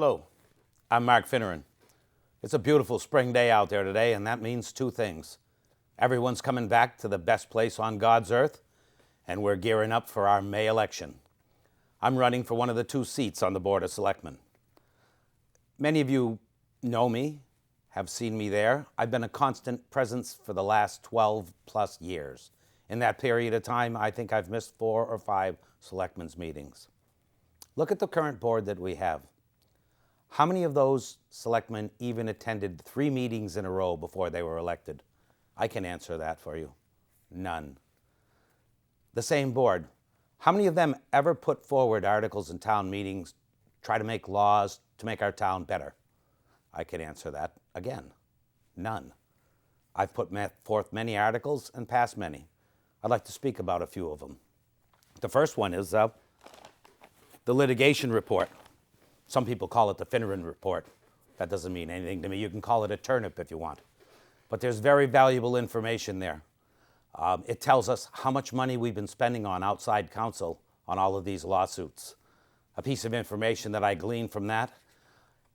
Hello, I'm Mark Finneran. It's a beautiful spring day out there today, and that means two things. Everyone's coming back to the best place on God's earth, and we're gearing up for our May election. I'm running for one of the two seats on the Board of Selectmen. Many of you know me, have seen me there. I've been a constant presence for the last 12 plus years. In that period of time, I think I've missed 4 or 5 selectmen's meetings. Look at the current board that we have. How many of those selectmen even attended 3 meetings in a row before they were elected? I can answer that for you. None. The same board. How many of them ever put forward articles in town meetings, try to make laws to make our town better? I can answer that again. None. I've put forth many articles and passed many. I'd like to speak about a few of them. The first one is the litigation report. Some people call it the Finneran report. That doesn't mean anything to me. You can call it a turnip if you want. But there's very valuable information there. It tells us how much money we've been spending on outside counsel on all of these lawsuits. A piece of information that I gleaned from that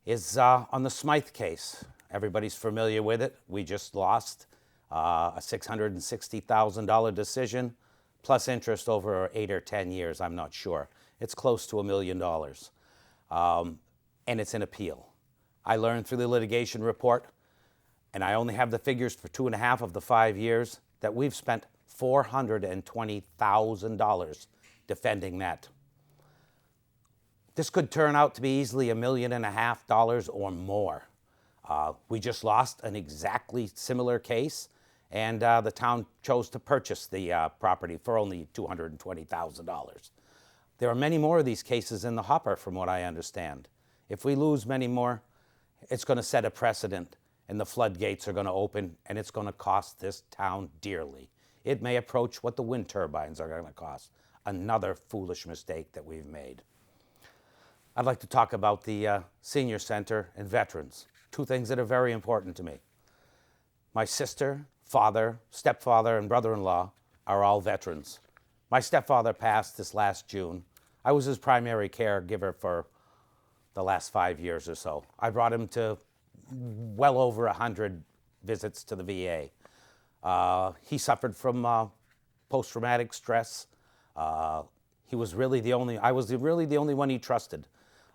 is on the Smythe case. Everybody's familiar with it. We just lost a $660,000 decision, plus interest over 8 or 10 years, I'm not sure. It's close to $1 million. And it's an appeal. I learned through the litigation report, and I only have the figures for 2.5 of the 5 years, that we've spent $420,000 defending that. This could turn out to be easily $1.5 million or more. We just lost an exactly similar case, and the town chose to purchase the property for only $220,000. There are many more of these cases in the hopper, from what I understand. If we lose many more, it's going to set a precedent, and the floodgates are going to open, and it's going to cost this town dearly. It may approach what the wind turbines are going to cost. Another foolish mistake that we've made. I'd like to talk about the senior center and veterans, 2 things that are very important to me. My sister, father, stepfather, and brother-in-law are all veterans. My stepfather passed this last June. I was his primary caregiver for the last 5 years or so. I brought him to well over 100 visits to the VA. He suffered from post-traumatic stress. He was really I was really the only one he trusted.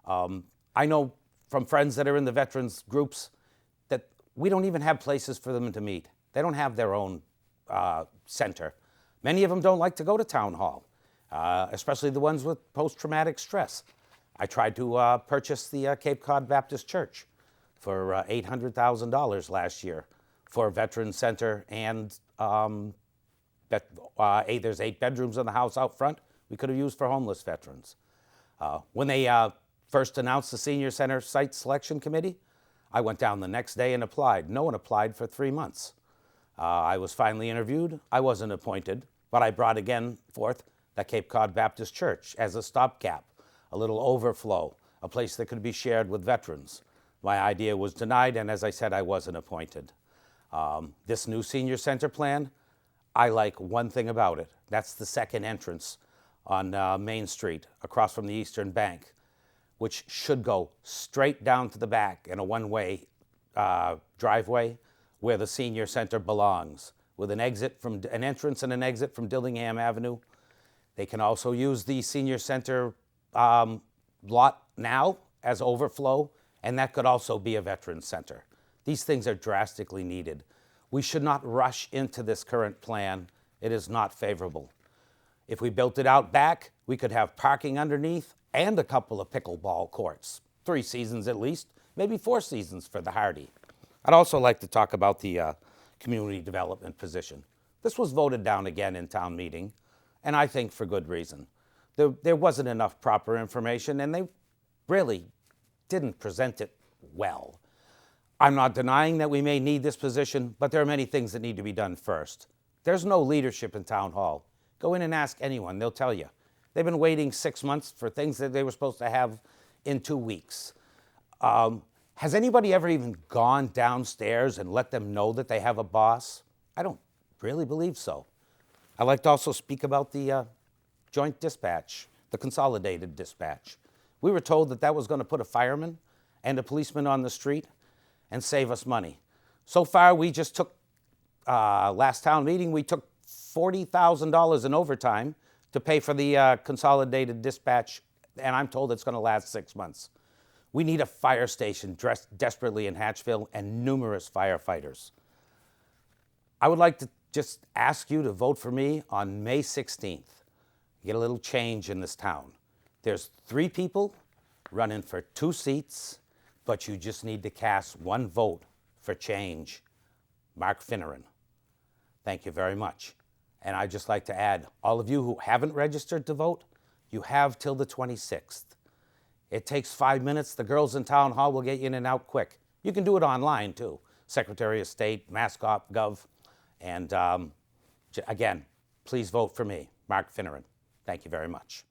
I know from friends that are in the veterans groups that we don't even have places for them to meet. They don't have their own center. Many of them don't like to go to town hall, especially the ones with post-traumatic stress. I tried to purchase the Cape Cod Baptist Church for $800,000 last year for a veteran center, and there's 8 bedrooms in the house out front we could have used for homeless veterans. When they first announced the Senior Center Site Selection Committee, I went down the next day and applied. No one applied for 3 months. I was finally interviewed. I wasn't appointed, but I brought again forth the Cape Cod Baptist Church as a stopgap, a little overflow, a place that could be shared with veterans. My idea was denied, and as I said, I wasn't appointed. This new senior center plan, I like one thing about it. That's the second entrance on Main Street across from the Eastern Bank, which should go straight down to the back in a one-way driveway where the senior center belongs, with an entrance and an exit from Dillingham Avenue. They can also use the senior center lot now as overflow, and that could also be a veterans center. These things are drastically needed. We should not rush into this current plan. It is not favorable. If we built it out back, we could have parking underneath and a couple of pickleball courts. 3 seasons at least, maybe 4 seasons for the hardy. I'd also like to talk about the community development position. This was voted down again in town meeting, and I think for good reason. There wasn't enough proper information, and they really didn't present it well. I'm not denying that we may need this position, but there are many things that need to be done first. There's no leadership in town hall. Go in and ask anyone, they'll tell you. They've been waiting 6 months for things that they were supposed to have in 2 weeks. Has anybody ever even gone downstairs and let them know that they have a boss? I don't really believe so. I'd like to also speak about the joint dispatch, the consolidated dispatch. We were told that that was going to put a fireman and a policeman on the street and save us money. So far, we just took, last town meeting, we took $40,000 in overtime to pay for the consolidated dispatch, and I'm told it's going to last 6 months. We need a fire station desperately in Hatchville and numerous firefighters. I would like to just ask you to vote for me on May 16th. Get a little change in this town. There's 3 people running for 2 seats, but you just need to cast 1 vote for change. Mark Finneran. Thank you very much. And I'd just like to add, all of you who haven't registered to vote, you have till the 26th. It takes 5 minutes. The girls in town hall will get you in and out quick. You can do it online too. Secretary of State, Mass.gov. And again, please vote for me, Mark Finneran. Thank you very much.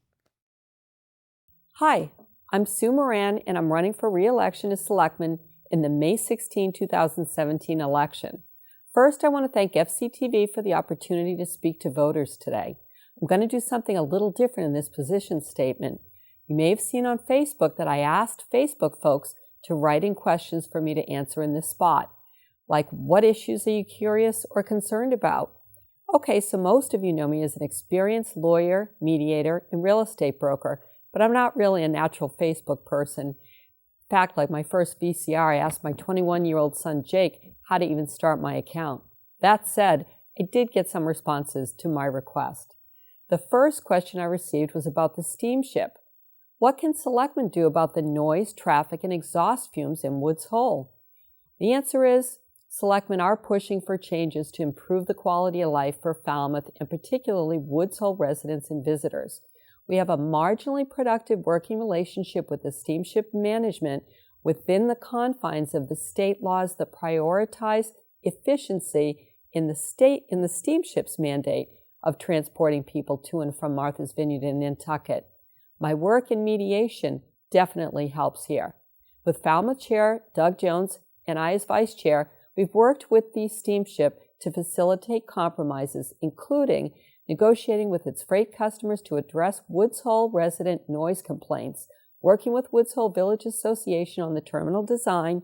Hi, I'm Sue Moran, and I'm running for re-election as selectman in the May 16, 2017 election. First, I want to thank FCTV for the opportunity to speak to voters today. I'm going to do something a little different in this position statement. You may have seen on Facebook that I asked Facebook folks to write in questions for me to answer in this spot. Like, what issues are you curious or concerned about? Okay, so most of you know me as an experienced lawyer, mediator, and real estate broker, but I'm not really a natural Facebook person. In fact, like my first VCR, I asked my 21-year-old son, Jake, how to even start my account. That said, I did get some responses to my request. The first question I received was about the steamship. What can selectmen do about the noise, traffic, and exhaust fumes in Woods Hole? The answer is, selectmen are pushing for changes to improve the quality of life for Falmouth and particularly Woods Hole residents and visitors. We have a marginally productive working relationship with the steamship management within the confines of the state laws that prioritize efficiency in the steamship's mandate of transporting people to and from Martha's Vineyard and Nantucket. My work in mediation definitely helps here. With Falmouth Chair Doug Jones and I as Vice Chair, we've worked with the steamship to facilitate compromises, including negotiating with its freight customers to address Woods Hole resident noise complaints, working with Woods Hole Village Association on the terminal design,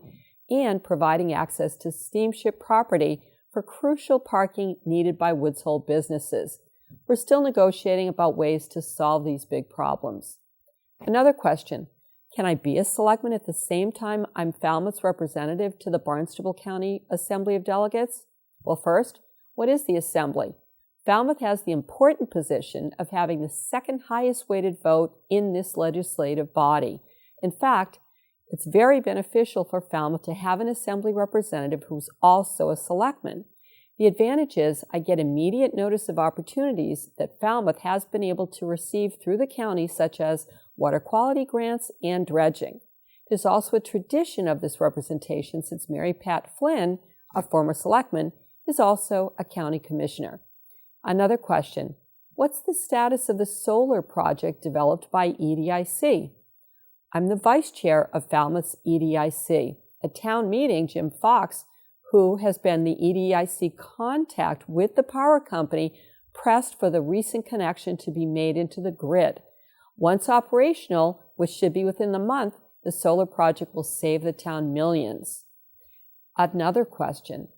and providing access to steamship property for crucial parking needed by Woods Hole businesses. We're still negotiating about ways to solve these big problems. Another question. Can I be a selectman at the same time I'm Falmouth's representative to the Barnstable County Assembly of Delegates? Well, first, what is the Assembly? Falmouth has the important position of having the second highest weighted vote in this legislative body. In fact, it's very beneficial for Falmouth to have an Assembly representative who's also a selectman. The advantage is I get immediate notice of opportunities that Falmouth has been able to receive through the county, such as water quality grants and dredging. There's also a tradition of this representation since Mary Pat Flynn, a former selectman, is also a county commissioner. Another question, what's the status of the solar project developed by EDIC? I'm the vice chair of Falmouth's EDIC. At town meeting, Jim Fox, who has been the EDIC contact with the power company, pressed for the recent connection to be made into the grid. Once operational, which should be within the month, the solar project will save the town millions. Another question,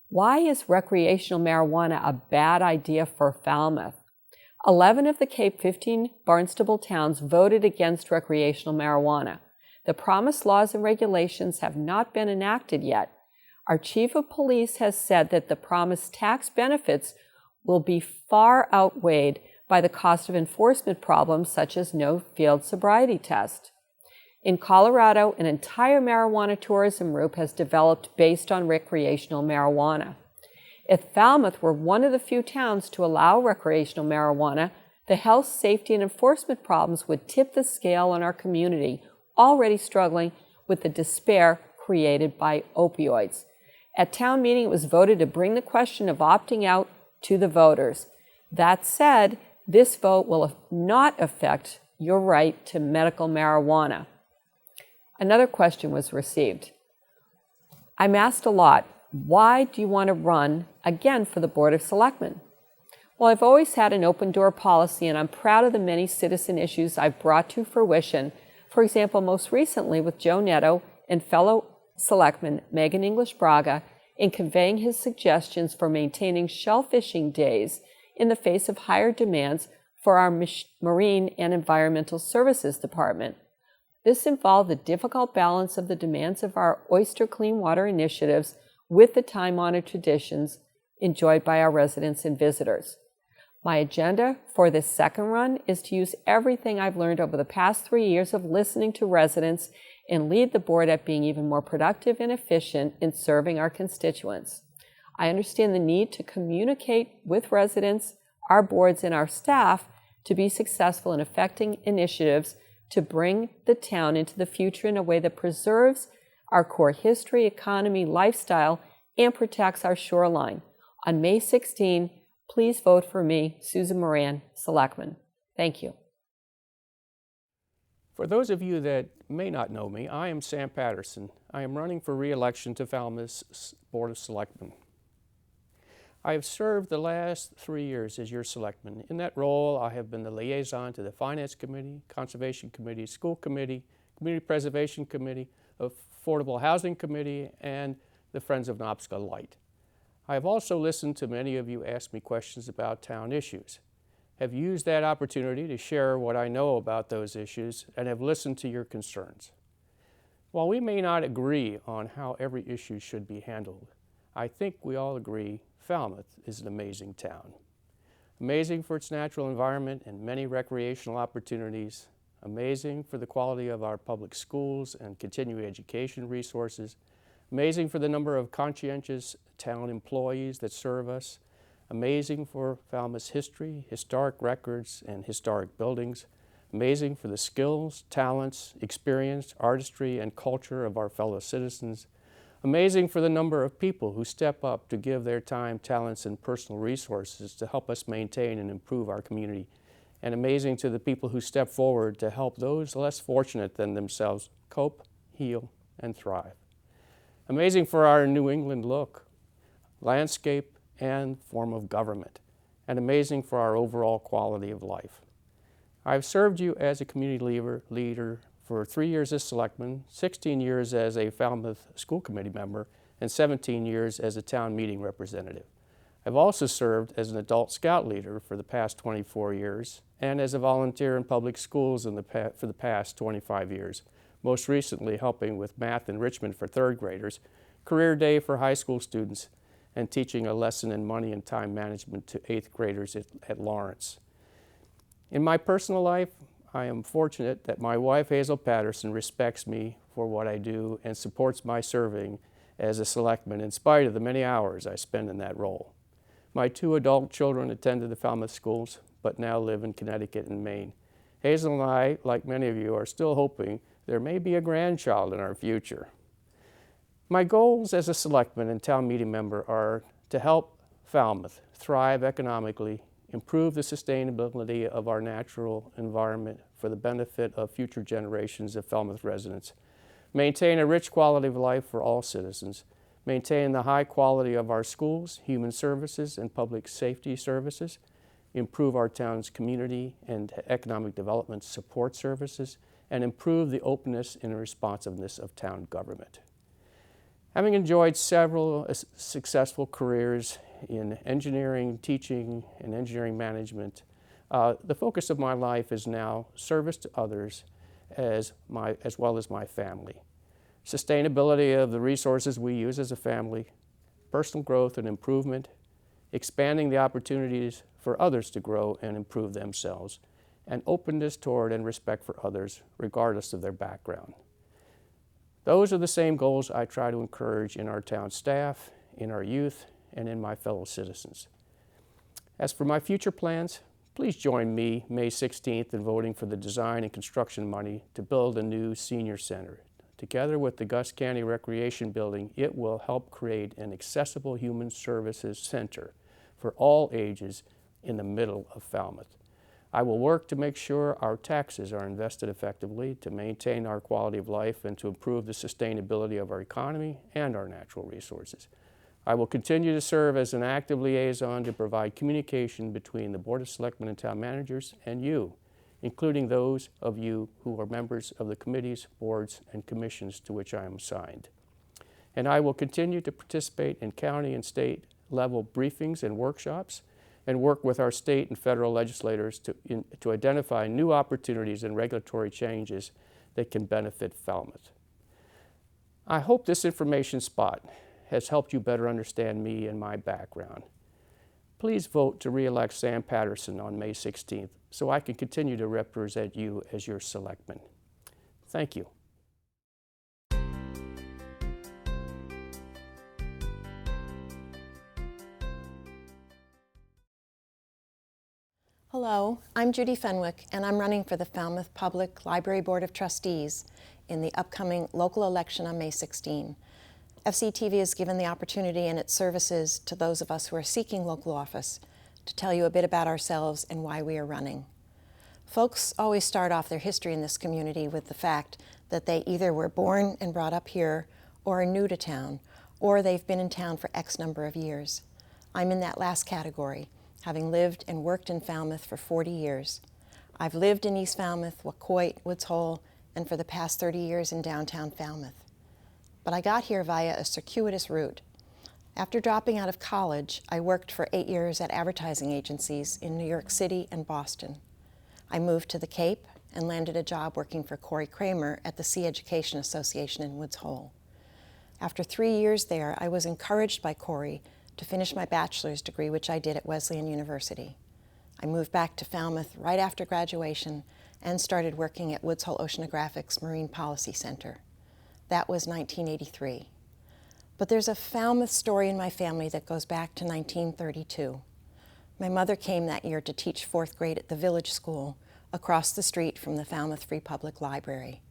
why is recreational marijuana a bad idea for Falmouth? 11 of the Cape 15 Barnstable towns voted against recreational marijuana. The promised laws and regulations have not been enacted yet. Our chief of police has said that the promised tax benefits will be far outweighed by the cost of enforcement problems such as no field sobriety test. In Colorado, an entire marijuana tourism route has developed based on recreational marijuana. If Falmouth were one of the few towns to allow recreational marijuana, the health, safety, and enforcement problems would tip the scale on our community, already struggling with the despair created by opioids. At town meeting, it was voted to bring the question of opting out to the voters. That said, this vote will not affect your right to medical marijuana. Another question was received. I'm asked a lot, why do you want to run again for the Board of Selectmen? Well, I've always had an open door policy, and I'm proud of the many citizen issues I've brought to fruition. For example, most recently with Joe Netto and fellow selectman Megan English Braga in conveying his suggestions for maintaining shell fishing days in the face of higher demands for our Marine and Environmental Services Department. This involved the difficult balance of the demands of our oyster clean water initiatives with the time-honored traditions enjoyed by our residents and visitors. My agenda for this second run is to use everything I've learned over the past 3 years of listening to residents and lead the board at being even more productive and efficient in serving our constituents. I understand the need to communicate with residents, our boards, and our staff to be successful in effecting initiatives to bring the town into the future in a way that preserves our core history, economy, lifestyle, and protects our shoreline. On May 16, please vote for me, Susan Moran, Selectman. Thank you. For those of you that may not know me, I am Sam Patterson. I am running for re-election to Falmouth's Board of Selectmen. I have served the last 3 years as your selectman. In that role, I have been the liaison to the Finance Committee, Conservation Committee, School Committee, Community Preservation Committee, Affordable Housing Committee, and the Friends of Nopska Light. I have also listened to many of you ask me questions about town issues, have used that opportunity to share what I know about those issues, and have listened to your concerns. While we may not agree on how every issue should be handled, I think we all agree Falmouth is an amazing town. Amazing for its natural environment and many recreational opportunities, amazing for the quality of our public schools and continuing education resources, amazing for the number of conscientious town employees that serve us, amazing for Falmouth's history, historic records, and historic buildings, amazing for the skills, talents, experience, artistry, and culture of our fellow citizens, amazing for the number of people who step up to give their time, talents, and personal resources to help us maintain and improve our community, and amazing to the people who step forward to help those less fortunate than themselves cope, heal, and thrive. Amazing for our New England look, landscape, and form of government, and amazing for our overall quality of life. I've served you as a community leader for 3 years as selectman, 16 years as a Falmouth School Committee member, and 17 years as a town meeting representative. I've also served as an adult scout leader for the past 24 years and as a volunteer in public schools for the past 25 years, most recently helping with math enrichment for third graders, career day for high school students, and teaching a lesson in money and time management to 8th graders at Lawrence. In my personal life, I am fortunate that my wife, Hazel Patterson, respects me for what I do and supports my serving as a selectman in spite of the many hours I spend in that role. My 2 adult children attended the Falmouth schools, but now live in Connecticut and Maine. Hazel and I, like many of you, are still hoping there may be a grandchild in our future. My goals as a selectman and town meeting member are to help Falmouth thrive economically, improve the sustainability of our natural environment for the benefit of future generations of Falmouth residents, maintain a rich quality of life for all citizens, maintain the high quality of our schools, human services, and public safety services, improve our town's community and economic development support services, and improve the openness and responsiveness of town government. Having enjoyed several successful careers in engineering, teaching, and engineering management, the focus of my life is now service to others as well as my family. Sustainability of the resources we use as a family, personal growth and improvement, expanding the opportunities for others to grow and improve themselves, and openness toward and respect for others regardless of their background. Those are the same goals I try to encourage in our town staff, in our youth, and in my fellow citizens. As for my future plans, please join me May 16th in voting for the design and construction money to build a new senior center. Together with the Gus County Recreation Building, it will help create an accessible human services center for all ages in the middle of Falmouth. I will work to make sure our taxes are invested effectively to maintain our quality of life and to improve the sustainability of our economy and our natural resources. I will continue to serve as an active liaison to provide communication between the Board of Selectmen and town managers and you including those of you who are members of the committees, boards, and commissions to which I am assigned. And I will continue to participate in county and state level briefings and workshops and work with our state and federal legislators to identify new opportunities and regulatory changes that can benefit Falmouth. I hope this information spot has helped you better understand me and my background. Please vote to re-elect Sam Patterson on May 16th so I can continue to represent you as your selectman. Thank you. Hello, I'm Judy Fenwick, and I'm running for the Falmouth Public Library Board of Trustees in the upcoming local election on May 16. FCTV has given the opportunity and its services to those of us who are seeking local office to tell you a bit about ourselves and why we are running. Folks always start off their history in this community with the fact that they either were born and brought up here, or are new to town, or they've been in town for X number of years. I'm in that last category, having lived and worked in Falmouth for 40 years. I've lived in East Falmouth, Wacoit, Woods Hole, and for the past 30 years in downtown Falmouth. But I got here via a circuitous route. After dropping out of college, I worked for 8 years at advertising agencies in New York City and Boston. I moved to the Cape and landed a job working for Corey Kramer at the Sea Education Association in Woods Hole. After 3 years there, I was encouraged by Corey to finish my bachelor's degree, which I did at Wesleyan University. I moved back to Falmouth right after graduation and started working at Woods Hole Oceanographics Marine Policy Center. That was 1983. But there's a Falmouth story in my family that goes back to 1932. My mother came that year to teach 4th grade at the village school across the street from the Falmouth Free Public Library.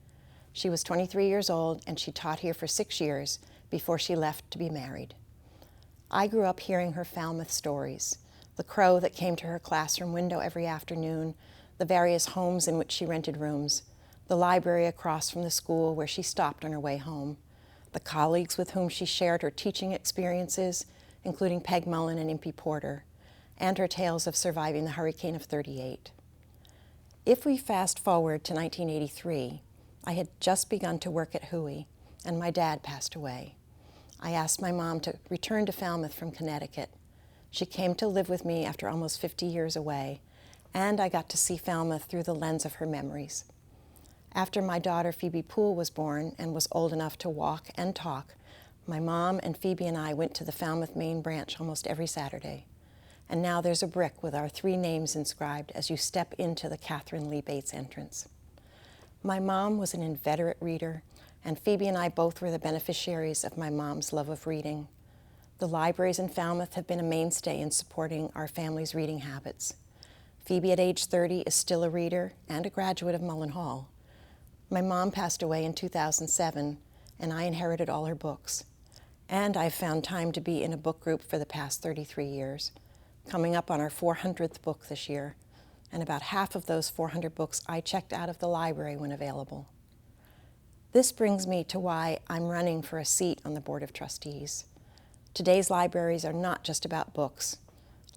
She was 23 years old, and she taught here for 6 years before she left to be married. I grew up hearing her Falmouth stories, the crow that came to her classroom window every afternoon, the various homes in which she rented rooms, the library across from the school where she stopped on her way home, the colleagues with whom she shared her teaching experiences, including Peg Mullen and Impey Porter, and her tales of surviving the hurricane of '38. If we fast forward to 1983, I had just begun to work at Huey, and my dad passed away. I asked my mom to return to Falmouth from Connecticut. She came to live with me after almost 50 years away, and I got to see Falmouth through the lens of her memories. After my daughter Phoebe Poole was born and was old enough to walk and talk, my mom and Phoebe and I went to the Falmouth main branch almost every Saturday. And now there's a brick with our 3 names inscribed as you step into the Catherine Lee Bates entrance. My mom was an inveterate reader, and Phoebe and I both were the beneficiaries of my mom's love of reading. The libraries in Falmouth have been a mainstay in supporting our family's reading habits. Phoebe at age 30 is still a reader and a graduate of Mullen Hall. My mom passed away in 2007, and I inherited all her books. And I've found time to be in a book group for the past 33 years, coming up on our 400th book this year, and about half of those 400 books I checked out of the library when available. This brings me to why I'm running for a seat on the Board of Trustees. Today's libraries are not just about books.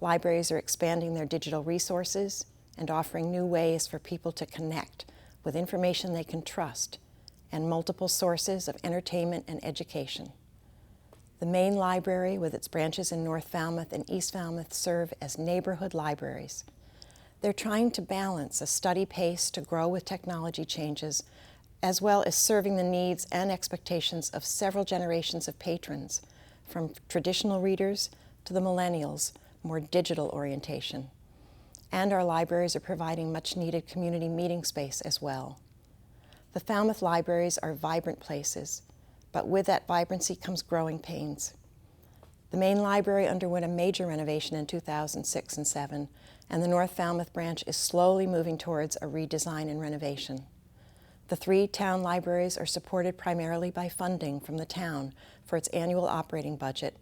Libraries are expanding their digital resources and offering new ways for people to connect with information they can trust and multiple sources of entertainment and education. The main library, with its branches in North Falmouth and East Falmouth, serve as neighborhood libraries. They're trying to balance a study pace to grow with technology changes, as well as serving the needs and expectations of several generations of patrons, from traditional readers to the millennials, more digital orientation. And our libraries are providing much needed community meeting space as well. The Falmouth libraries are vibrant places, but with that vibrancy comes growing pains. The main library underwent a major renovation in 2006 and 2007, and the North Falmouth branch is slowly moving towards a redesign and renovation. The 3 town libraries are supported primarily by funding from the town for its annual operating budget,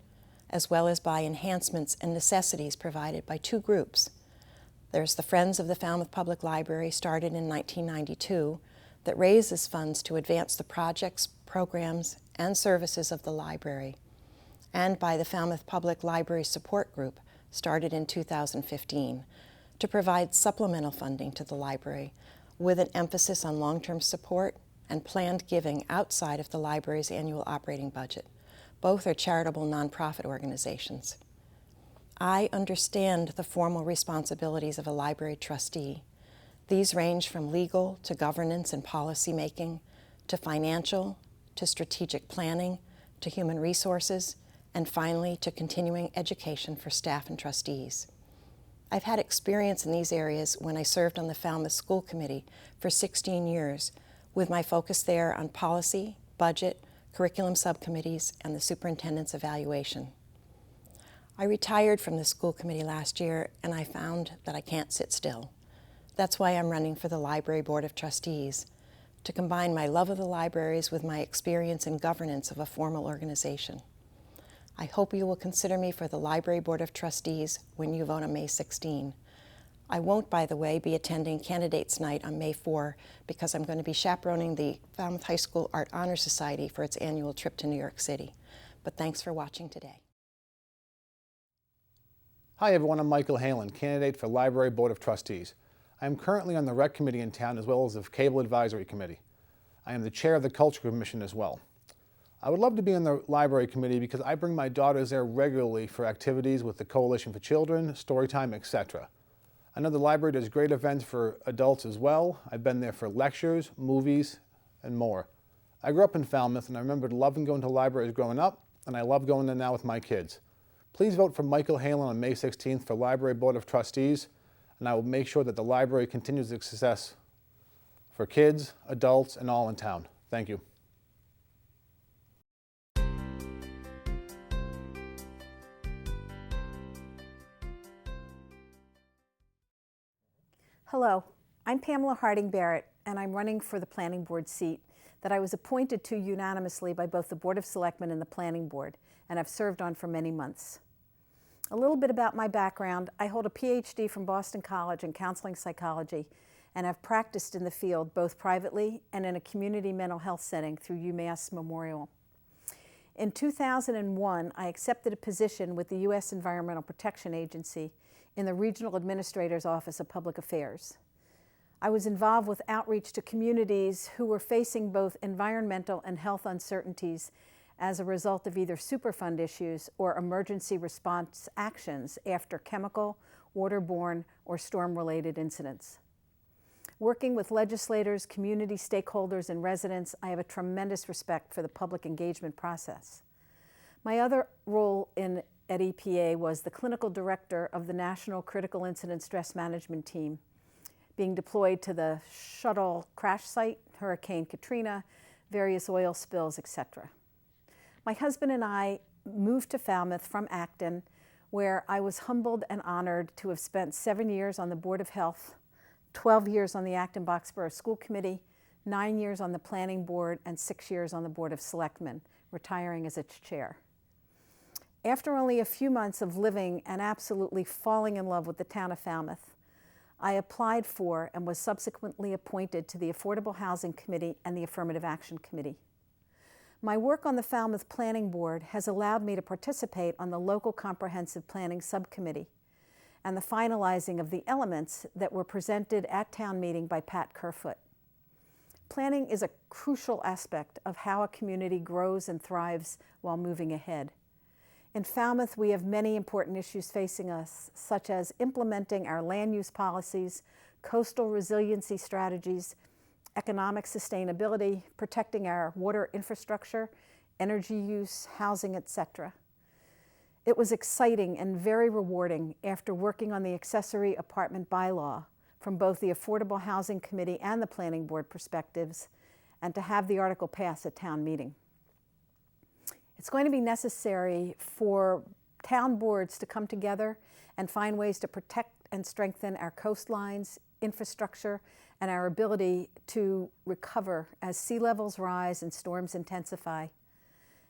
as well as by enhancements and necessities provided by 2 groups. There's the Friends of the Falmouth Public Library, started in 1992, that raises funds to advance the projects, programs, and services of the library, and by the Falmouth Public Library Support Group, started in 2015, to provide supplemental funding to the library with an emphasis on long-term support and planned giving outside of the library's annual operating budget. Both are charitable nonprofit organizations. I understand the formal responsibilities of a library trustee. These range from legal to governance and policy making, to financial, to strategic planning, to human resources, and finally to continuing education for staff and trustees. I've had experience in these areas when I served on the Falmouth School Committee for 16 years, with my focus there on policy, budget, curriculum subcommittees, and the superintendent's evaluation. I retired from the school committee last year, and I found that I can't sit still. That's why I'm running for the Library Board of Trustees, to combine my love of the libraries with my experience in governance of a formal organization. I hope you will consider me for the Library Board of Trustees when you vote on May 16. I won't, by the way, be attending Candidates Night on May 4 because I'm going to be chaperoning the Falmouth High School Art Honor Society for its annual trip to New York City. But thanks for watching today. Hi everyone, I'm Michael Halen, candidate for Library Board of Trustees. I am currently on the Rec Committee in town as well as the Cable Advisory Committee. I am the chair of the Culture Commission as well. I would love to be on the Library Committee because I bring my daughters there regularly for activities with the Coalition for Children, Storytime, etc. I know the library does great events for adults as well. I've been there for lectures, movies, and more. I grew up in Falmouth and I remember loving going to libraries growing up, and I love going there now with my kids. Please vote for Michael Halen on May 16th for Library Board of Trustees, and I will make sure that the library continues its success for kids, adults, and all in town. Thank you. Hello, I'm Pamela Harding Barrett, and I'm running for the Planning Board seat that I was appointed to unanimously by both the Board of Selectmen and the Planning Board, and I've served on for many months. A little bit about my background. I hold a PhD from Boston College in counseling psychology, and I've practiced in the field both privately and in a community mental health setting through UMass Memorial. In 2001, I accepted a position with the U.S. Environmental Protection Agency in the Regional Administrator's Office of Public Affairs. I was involved with outreach to communities who were facing both environmental and health uncertainties as a result of either Superfund issues or emergency response actions after chemical, waterborne, or storm-related incidents. Working with legislators, community stakeholders, and residents, I have a tremendous respect for the public engagement process. My other role at EPA was the clinical director of the National Critical Incident Stress Management Team, being deployed to the shuttle crash site, Hurricane Katrina, various oil spills, etc. My husband and I moved to Falmouth from Acton, where I was humbled and honored to have spent 7 years on the Board of Health, 12 years on the Acton-Boxborough School Committee, 9 years on the Planning Board, and 6 years on the Board of Selectmen, retiring as its chair. After only a few months of living and absolutely falling in love with the town of Falmouth, I applied for and was subsequently appointed to the Affordable Housing Committee and the Affirmative Action Committee. My work on the Falmouth Planning Board has allowed me to participate on the Local Comprehensive Planning Subcommittee and the finalizing of the elements that were presented at town meeting by Pat Kerfoot. Planning is a crucial aspect of how a community grows and thrives while moving ahead. In Falmouth, we have many important issues facing us, such as implementing our land use policies, coastal resiliency strategies, economic sustainability, protecting our water infrastructure, energy use, housing, etc. It was exciting and very rewarding after working on the accessory apartment bylaw from both the Affordable Housing Committee and the Planning Board perspectives, and to have the article pass at town meeting. It's going to be necessary for town boards to come together and find ways to protect and strengthen our coastlines, infrastructure, and our ability to recover as sea levels rise and storms intensify.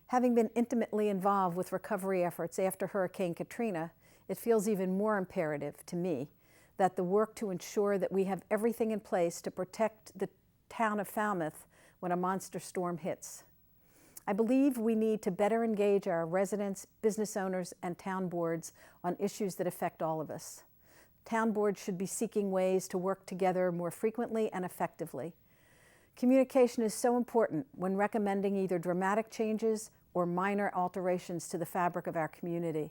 Having been intimately involved with recovery efforts after Hurricane Katrina, it feels even more imperative to me that the work to ensure that we have everything in place to protect the town of Falmouth when a monster storm hits. I believe we need to better engage our residents, business owners, and town boards on issues that affect all of us. Town boards should be seeking ways to work together more frequently and effectively. Communication is so important when recommending either dramatic changes or minor alterations to the fabric of our community.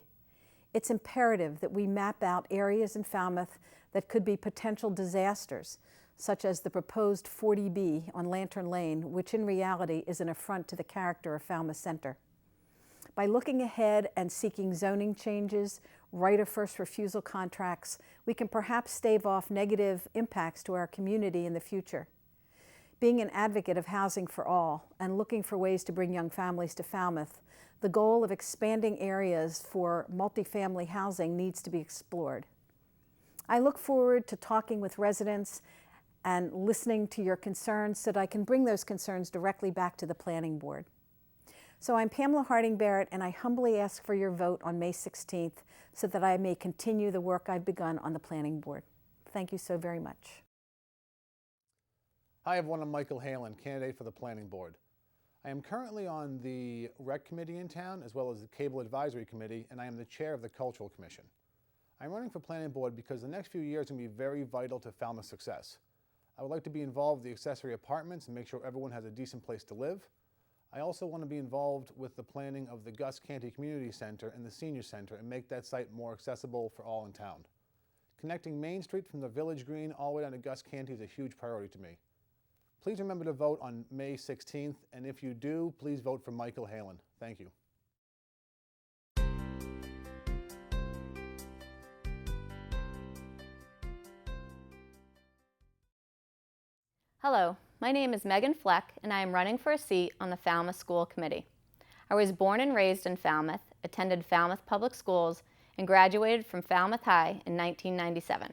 It's imperative that we map out areas in Falmouth that could be potential disasters, such as the proposed 40B on Lantern Lane, which in reality is an affront to the character of Falmouth Center. By looking ahead and seeking zoning changes, right of first refusal contracts, we can perhaps stave off negative impacts to our community in the future. Being an advocate of housing for all and looking for ways to bring young families to Falmouth, the goal of expanding areas for multifamily housing needs to be explored. I look forward to talking with residents and listening to your concerns so that I can bring those concerns directly back to the Planning Board. So I'm Pamela Harding Barrett, and I humbly ask for your vote on May 16th so that I may continue the work I've begun on the Planning Board. Thank you so very much. Hi everyone, I'm Michael Halen, candidate for the Planning Board. I am currently on the Rec Committee in town as well as the Cable Advisory Committee, and I am the chair of the Cultural Commission. I'm running for Planning Board because the next few years are going to be very vital to Falmouth's success. I would like to be involved with the accessory apartments and make sure everyone has a decent place to live. I also want to be involved with the planning of the Gus Canty Community Center and the Senior Center and make that site more accessible for all in town. Connecting Main Street from the Village Green all the way down to Gus Canty is a huge priority to me. Please remember to vote on May 16th, and if you do, please vote for Michael Halen. Thank you. Hello, my name is Megan Fleck, and I am running for a seat on the Falmouth School Committee. I was born and raised in Falmouth, attended Falmouth Public Schools, and graduated from Falmouth High in 1997.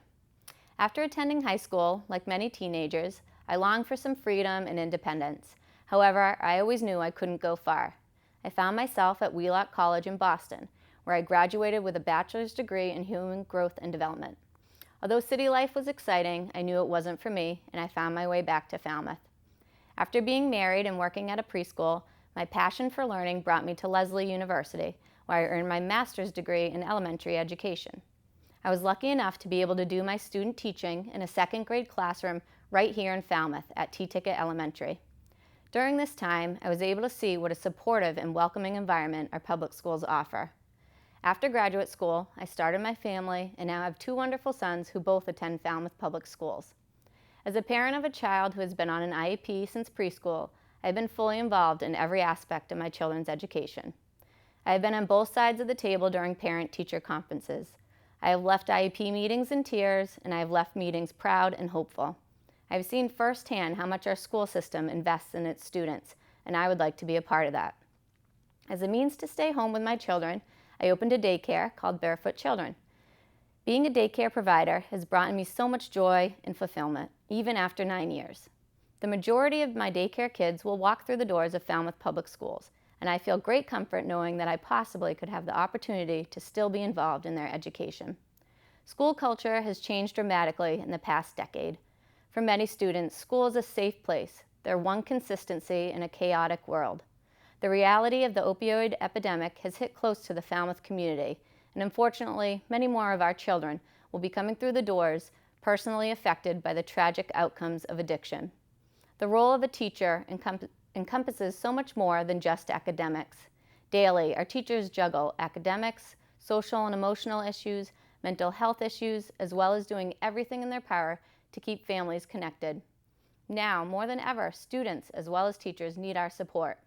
After attending high school, like many teenagers, I longed for some freedom and independence. However, I always knew I couldn't go far. I found myself at Wheelock College in Boston, where I graduated with a bachelor's degree in human growth and development. Although city life was exciting, I knew it wasn't for me, and I found my way back to Falmouth. After being married and working at a preschool, my passion for learning brought me to Lesley University, where I earned my master's degree in elementary education. I was lucky enough to be able to do my student teaching in a second grade classroom right here in Falmouth at T-Ticket Elementary. During this time, I was able to see what a supportive and welcoming environment our public schools offer. After graduate school, I started my family and now have two wonderful sons who both attend Falmouth Public Schools. As a parent of a child who has been on an IEP since preschool, I've been fully involved in every aspect of my children's education. I have been on both sides of the table during parent-teacher conferences. I have left IEP meetings in tears, and I have left meetings proud and hopeful. I have seen firsthand how much our school system invests in its students, and I would like to be a part of that. As a means to stay home with my children, I opened a daycare called Barefoot Children. Being a daycare provider has brought me so much joy and fulfillment, even after 9 years. The majority of my daycare kids will walk through the doors of Falmouth Public Schools, and I feel great comfort knowing that I possibly could have the opportunity to still be involved in their education. School culture has changed dramatically in the past decade. For many students, school is a safe place, their one consistency in a chaotic world. The reality of the opioid epidemic has hit close to the Falmouth community, and unfortunately, many more of our children will be coming through the doors personally affected by the tragic outcomes of addiction. The role of a teacher encompasses so much more than just academics. Daily, our teachers juggle academics, social and emotional issues, mental health issues, as well as doing everything in their power to keep families connected. Now, more than ever, students as well as teachers need our support.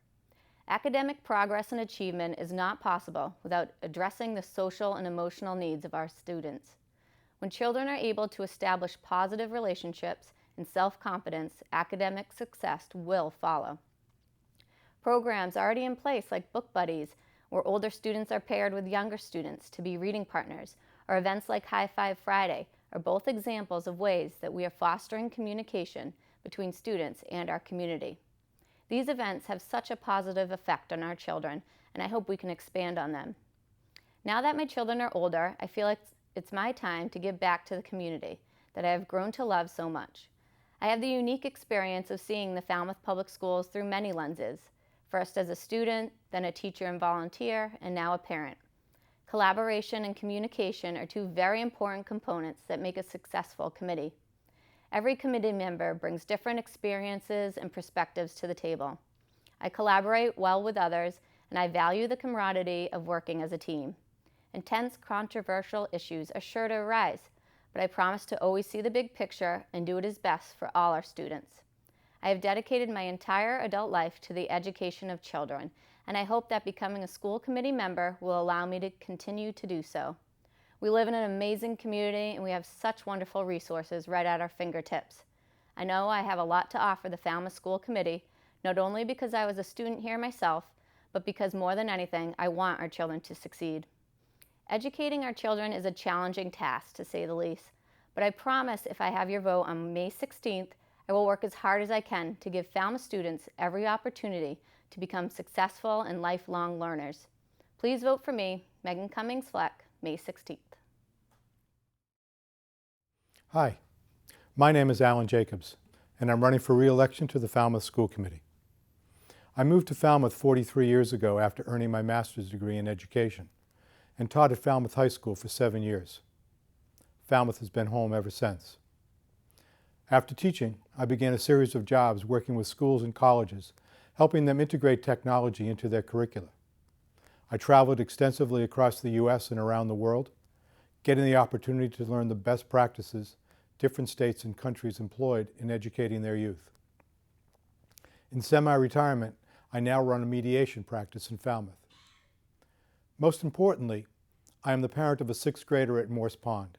Academic progress and achievement is not possible without addressing the social and emotional needs of our students. When children are able to establish positive relationships and self-confidence, academic success will follow. Programs already in place like Book Buddies, where older students are paired with younger students to be reading partners, or events like High Five Friday, are both examples of ways that we are fostering communication between students and our community. These events have such a positive effect on our children, and I hope we can expand on them. Now that my children are older, I feel like it's my time to give back to the community that I have grown to love so much. I have the unique experience of seeing the Falmouth Public Schools through many lenses, first as a student, then a teacher and volunteer, and now a parent. Collaboration and communication are two very important components that make a successful committee. Every committee member brings different experiences and perspectives to the table. I collaborate well with others, and I value the camaraderie of working as a team. Intense, controversial issues are sure to arise, but I promise to always see the big picture and do what is best for all our students. I have dedicated my entire adult life to the education of children, and I hope that becoming a school committee member will allow me to continue to do so. We live in an amazing community, and we have such wonderful resources right at our fingertips. I know I have a lot to offer the Falmouth School Committee, not only because I was a student here myself, but because more than anything, I want our children to succeed. Educating our children is a challenging task, to say the least, but I promise if I have your vote on May 16th, I will work as hard as I can to give Falmouth students every opportunity to become successful and lifelong learners. Please vote for me, Megan Cummings Fleck, May 16th. Hi, my name is Alan Jacobs, and I'm running for re-election to the Falmouth School Committee. I moved to Falmouth 43 years ago after earning my master's degree in education and taught at Falmouth High School for 7 years. Falmouth has been home ever since. After teaching, I began a series of jobs working with schools and colleges, helping them integrate technology into their curricula. I traveled extensively across the U.S. and around the world, getting the opportunity to learn the best practices different states and countries employed in educating their youth. In semi-retirement, I now run a mediation practice in Falmouth. Most importantly, I am the parent of a 6th grader at Morse Pond.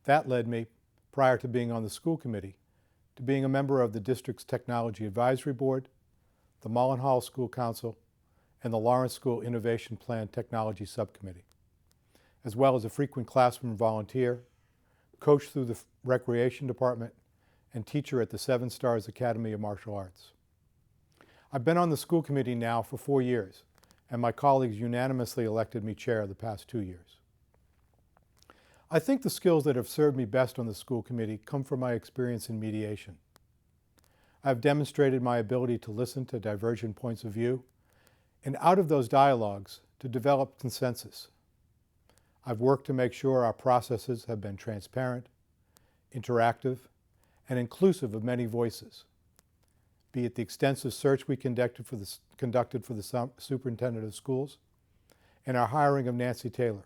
That led me, prior to being on the school committee, to being a member of the district's Technology Advisory Board, the Mullenhall School Council, and the Lawrence School Innovation Plan Technology Subcommittee, as well as a frequent classroom volunteer, coach through the Recreation Department, and teacher at the Seven Stars Academy of Martial Arts. I've been on the school committee now for 4 years, and my colleagues unanimously elected me chair the past 2 years. I think the skills that have served me best on the school committee come from my experience in mediation. I've demonstrated my ability to listen to divergent points of view, and out of those dialogues, to develop consensus. I've worked to make sure our processes have been transparent, interactive, and inclusive of many voices, be it the extensive search we conducted for the superintendent of schools, and our hiring of Nancy Taylor,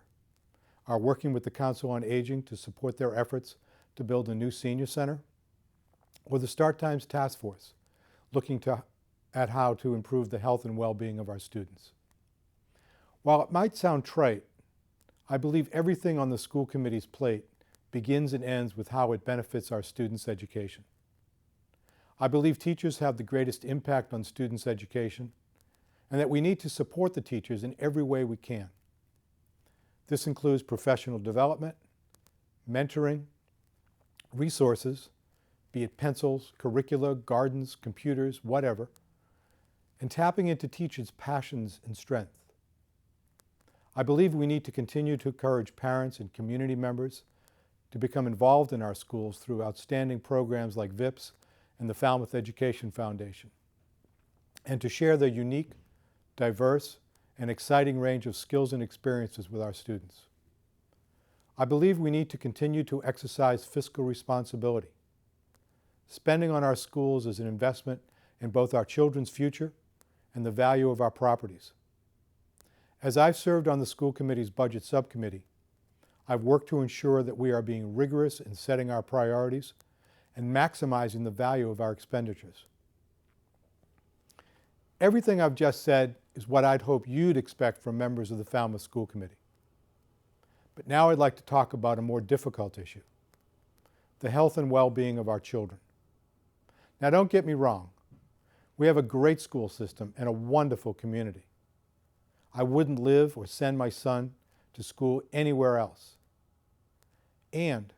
our working with the Council on Aging to support their efforts to build a new senior center, or the Start Times Task Force, looking at how to improve the health and well-being of our students. While it might sound trite, I believe everything on the school committee's plate begins and ends with how it benefits our students' education. I believe teachers have the greatest impact on students' education, and that we need to support the teachers in every way we can. This includes professional development, mentoring, resources, be it pencils, curricula, gardens, computers, whatever, and tapping into teachers' passions and strength. I believe we need to continue to encourage parents and community members to become involved in our schools through outstanding programs like VIPS and the Falmouth Education Foundation, and to share their unique, diverse, and exciting range of skills and experiences with our students. I believe we need to continue to exercise fiscal responsibility. Spending on our schools is an investment in both our children's future and the value of our properties. As I've served on the school committee's budget subcommittee, I've worked to ensure that we are being rigorous in setting our priorities and maximizing the value of our expenditures. Everything I've just said is what I'd hope you'd expect from members of the Falmouth School Committee. But now I'd like to talk about a more difficult issue, the health and well-being of our children. Now, don't get me wrong. We have a great school system and a wonderful community. I wouldn't live or send my son to school anywhere else. And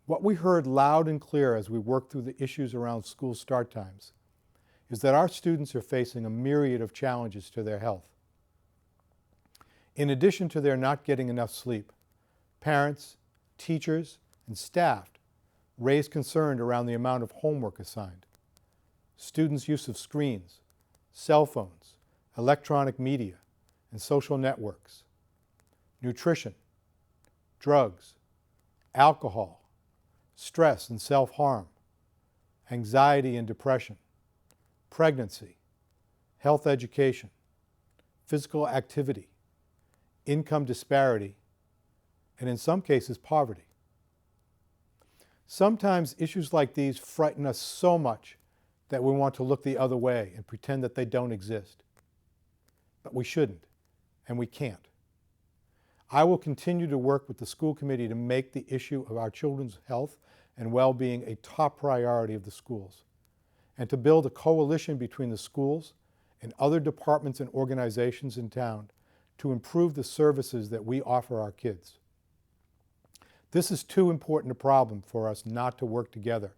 what we heard loud and clear as we worked through the issues around school start times is that our students are facing a myriad of challenges to their health. In addition to their not getting enough sleep, parents, teachers, and staff raised concern around the amount of homework assigned, students' use of screens, cell phones, electronic media, and social networks, nutrition, drugs, alcohol, stress and self-harm, anxiety and depression, pregnancy, health education, physical activity, income disparity, and in some cases, poverty. Sometimes issues like these frighten us so much that we want to look the other way and pretend that they don't exist. But we shouldn't, and we can't. I will continue to work with the school committee to make the issue of our children's health and well-being a top priority of the schools, and to build a coalition between the schools and other departments and organizations in town to improve the services that we offer our kids. This is too important a problem for us not to work together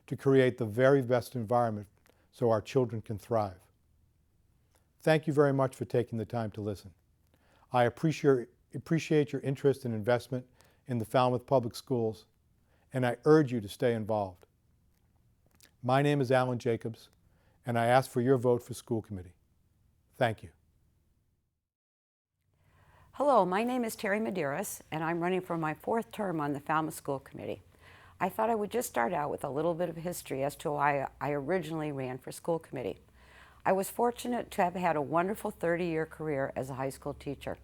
to create the very best environment so our children can thrive. Thank you very much for taking the time to listen. I appreciate your interest and investment in the Falmouth Public Schools, and I urge you to stay involved. My name is Alan Jacobs, and I ask for your vote for school committee. Thank you. Hello, my name is Terry Medeiros, and I'm running for my 4th term on the Falmouth School Committee. I thought I would just start out with a little bit of history as to why I originally ran for school committee. I was fortunate to have had a wonderful 30-year career as a high school teacher,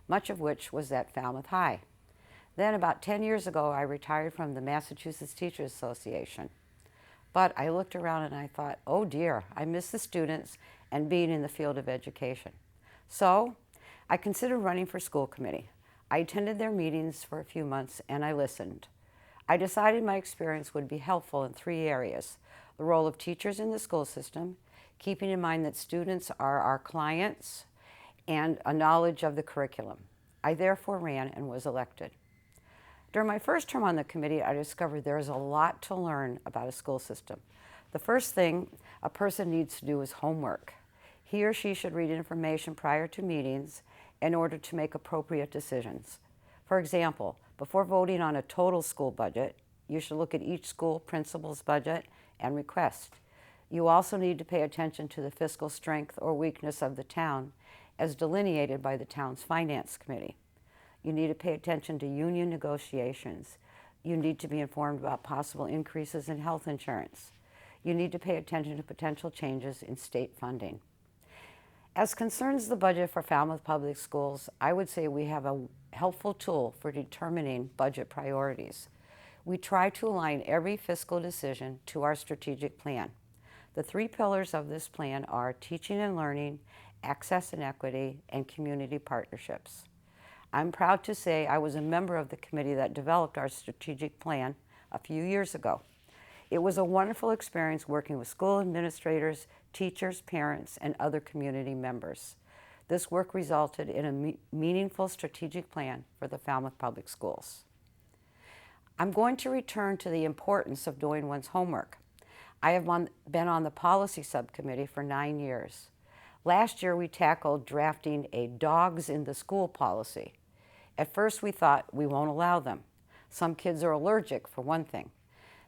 much of which was at Falmouth High. Then about 10 years ago, I retired from the Massachusetts Teachers Association. But I looked around and I thought, oh dear, I miss the students and being in the field of education. So I considered running for school committee. I attended their meetings for a few months and I listened. I decided my experience would be helpful in 3 areas: the role of teachers in the school system, keeping in mind that students are our clients, and a knowledge of the curriculum. I therefore ran and was elected. During my first term on the committee, I discovered there is a lot to learn about a school system. The first thing a person needs to do is homework. He or she should read information prior to meetings in order to make appropriate decisions. For example, before voting on a total school budget, you should look at each school principal's budget and request. You also need to pay attention to the fiscal strength or weakness of the town as delineated by the town's finance committee. You need to pay attention to union negotiations. You need to be informed about possible increases in health insurance. You need to pay attention to potential changes in state funding. As concerns the budget for Falmouth Public Schools, I would say we have a helpful tool for determining budget priorities. We try to align every fiscal decision to our strategic plan. The 3 pillars of this plan are teaching and learning, access and equity, and community partnerships. I'm proud to say I was a member of the committee that developed our strategic plan a few years ago. It was a wonderful experience working with school administrators, teachers, parents, and other community members. This work resulted in a meaningful strategic plan for the Falmouth Public Schools. I'm going to return to the importance of doing one's homework. I have been on the policy subcommittee for 9 years. Last year we tackled drafting a dogs in the school policy. At first we thought we won't allow them. Some kids are allergic, for one thing.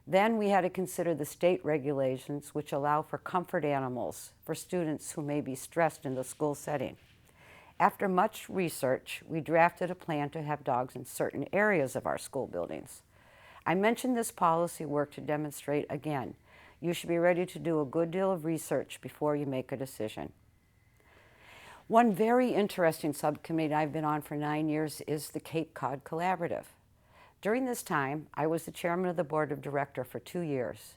Then we had to consider the state regulations which allow for comfort animals for students who may be stressed in the school setting. After much research, we drafted a plan to have dogs in certain areas of our school buildings. I mentioned this policy work to demonstrate again, you should be ready to do a good deal of research before you make a decision. One very interesting subcommittee I've been on for 9 years is the Cape Cod Collaborative. During this time, I was the chairman of the board of directors for 2 years.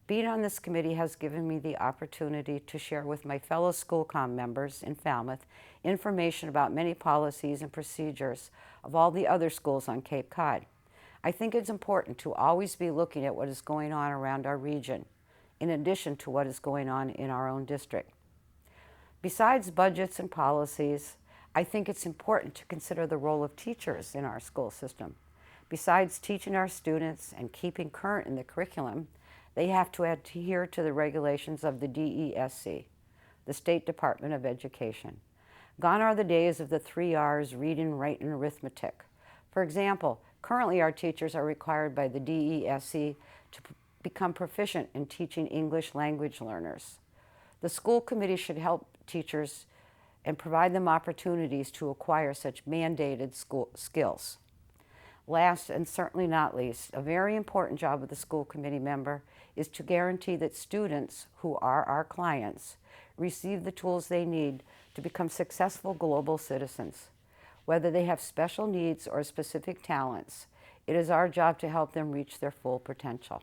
Being on this committee has given me the opportunity to share with my fellow schoolcom members in Falmouth information about many policies and procedures of all the other schools on Cape Cod. I think it's important to always be looking at what is going on around our region, in addition to what is going on in our own district. Besides budgets and policies, I think it's important to consider the role of teachers in our school system. Besides teaching our students and keeping current in the curriculum, they have to adhere to the regulations of the DESC, the State Department of Education. Gone are the days of the 3 R's, reading, writing, arithmetic. For example, currently our teachers are required by the DESC to become proficient in teaching English language learners. The school committee should help teachers and provide them opportunities to acquire such mandated school skills. Last and certainly not least, a very important job of the school committee member is to guarantee that students who are our clients receive the tools they need to become successful global citizens. Whether they have special needs or specific talents, it is our job to help them reach their full potential.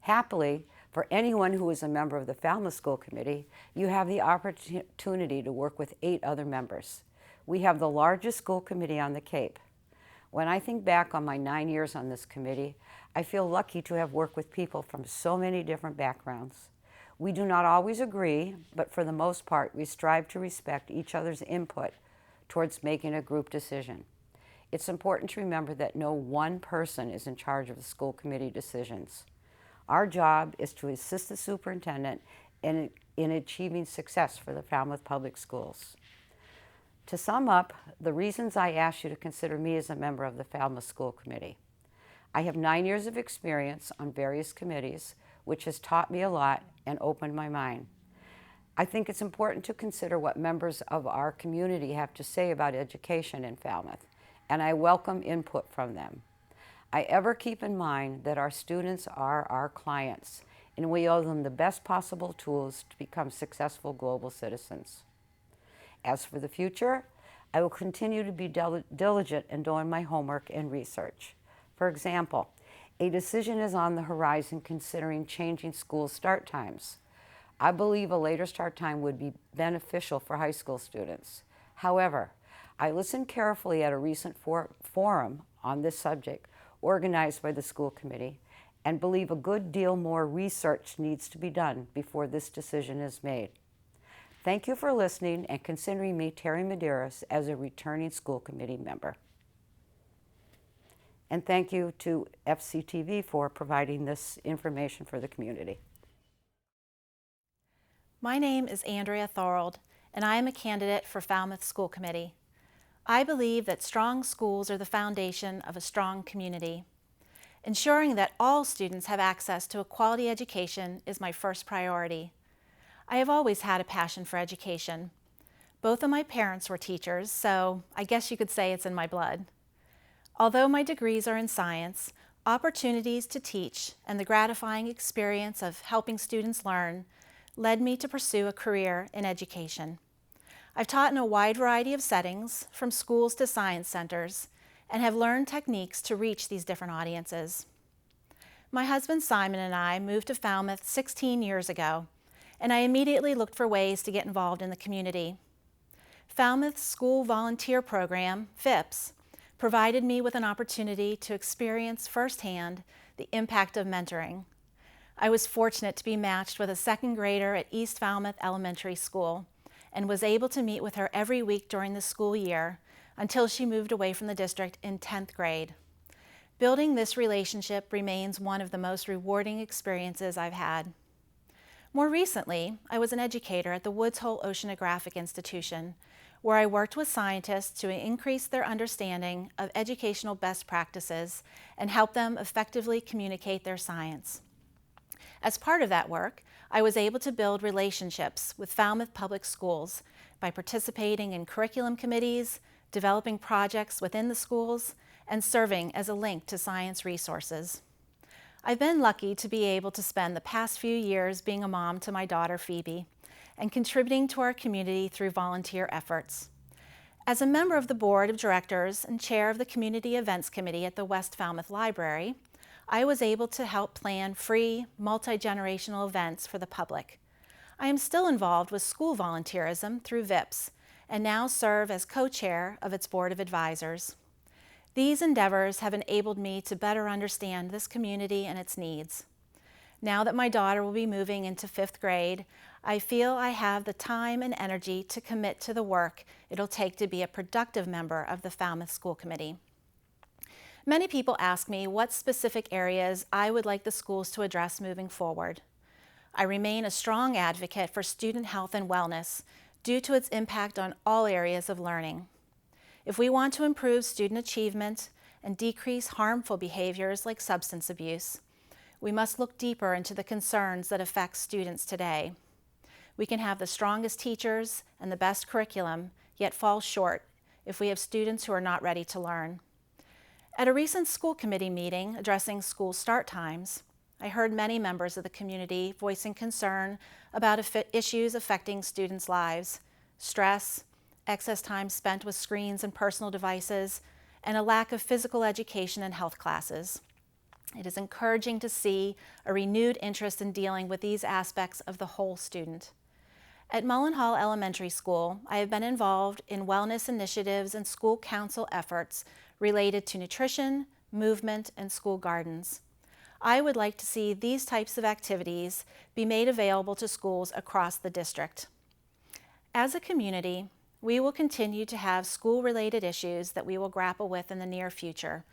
Happily, for anyone who is a member of the Falmouth School Committee, you have the opportunity to work with 8 other members. We have the largest school committee on the Cape. When I think back on my 9 years on this committee, I feel lucky to have worked with people from so many different backgrounds. We do not always agree, but for the most part, we strive to respect each other's input towards making a group decision. It's important to remember that no one person is in charge of the school committee decisions. Our job is to assist the superintendent in achieving success for the Falmouth Public Schools. To sum up, the reasons I asked you to consider me as a member of the Falmouth School Committee. I have 9 years of experience on various committees, which has taught me a lot and opened my mind. I think it's important to consider what members of our community have to say about education in Falmouth, and I welcome input from them. I ever keep in mind that our students are our clients, and we owe them the best possible tools to become successful global citizens. As for the future, I will continue to be diligent in doing my homework and research. For example, a decision is on the horizon considering changing school start times. I believe a later start time would be beneficial for high school students. However, I listened carefully at a recent forum on this subject organized by the school committee and believe a good deal more research needs to be done before this decision is made. Thank you for listening and considering me, Terry Medeiros, as a returning school committee member. And thank you to FCTV for providing this information for the community. My name is Andrea Thorold, and I am a candidate for Falmouth School Committee. I believe that strong schools are the foundation of a strong community. Ensuring that all students have access to a quality education is my first priority. I have always had a passion for education. Both of my parents were teachers, so I guess you could say it's in my blood. Although my degrees are in science, opportunities to teach and the gratifying experience of helping students learn led me to pursue a career in education. I've taught in a wide variety of settings, from schools to science centers, and have learned techniques to reach these different audiences. My husband Simon and I moved to Falmouth 16 years ago, and I immediately looked for ways to get involved in the community. Falmouth's School Volunteer Program, FIPS, provided me with an opportunity to experience firsthand the impact of mentoring. I was fortunate to be matched with a second grader at East Falmouth Elementary School and was able to meet with her every week during the school year until she moved away from the district in 10th grade. Building this relationship remains one of the most rewarding experiences I've had. More recently, I was an educator at the Woods Hole Oceanographic Institution, where I worked with scientists to increase their understanding of educational best practices and help them effectively communicate their science. As part of that work, I was able to build relationships with Falmouth Public Schools by participating in curriculum committees, developing projects within the schools, and serving as a link to science resources. I've been lucky to be able to spend the past few years being a mom to my daughter Phoebe and contributing to our community through volunteer efforts. As a member of the Board of Directors and Chair of the Community Events Committee at the West Falmouth Library, I was able to help plan free, multi-generational events for the public. I am still involved with school volunteerism through VIPS and now serve as co-chair of its Board of Advisors. These endeavors have enabled me to better understand this community and its needs. Now that my daughter will be moving into 5th grade, I feel I have the time and energy to commit to the work it'll take to be a productive member of the Falmouth School Committee. Many people ask me what specific areas I would like the schools to address moving forward. I remain a strong advocate for student health and wellness due to its impact on all areas of learning. If we want to improve student achievement and decrease harmful behaviors like substance abuse, we must look deeper into the concerns that affect students today. We can have the strongest teachers and the best curriculum, yet fall short if we have students who are not ready to learn. At a recent school committee meeting addressing school start times, I heard many members of the community voicing concern about issues affecting students' lives: stress, excess time spent with screens and personal devices, and a lack of physical education and health classes. It is encouraging to see a renewed interest in dealing with these aspects of the whole student. At Mullenhall Elementary School, I have been involved in wellness initiatives and school council efforts related to nutrition, movement, and school gardens. I would like to see these types of activities be made available to schools across the district. As a community, we will continue to have school-related issues that we will grapple with in the near future: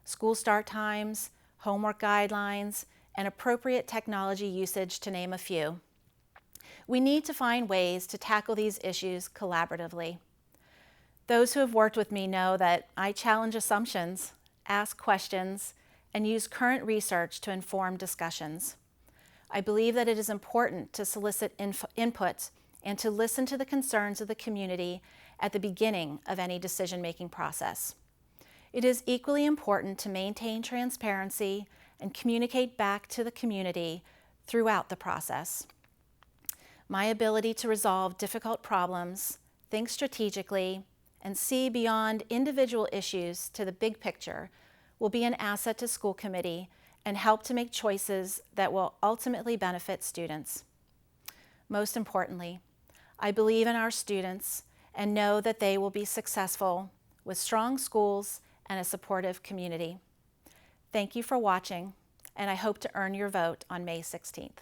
school start times, homework guidelines, and appropriate technology usage, to name a few. We need to find ways to tackle these issues collaboratively. Those who have worked with me know that I challenge assumptions, ask questions, and use current research to inform discussions. I believe that it is important to solicit input and to listen to the concerns of the community at the beginning of any decision-making process. It is equally important to maintain transparency and communicate back to the community throughout the process. My ability to resolve difficult problems, think strategically, and see beyond individual issues to the big picture will be an asset to school committee and help to make choices that will ultimately benefit students. Most importantly, I believe in our students and know that they will be successful with strong schools and a supportive community. Thank you for watching, and I hope to earn your vote on May 16th.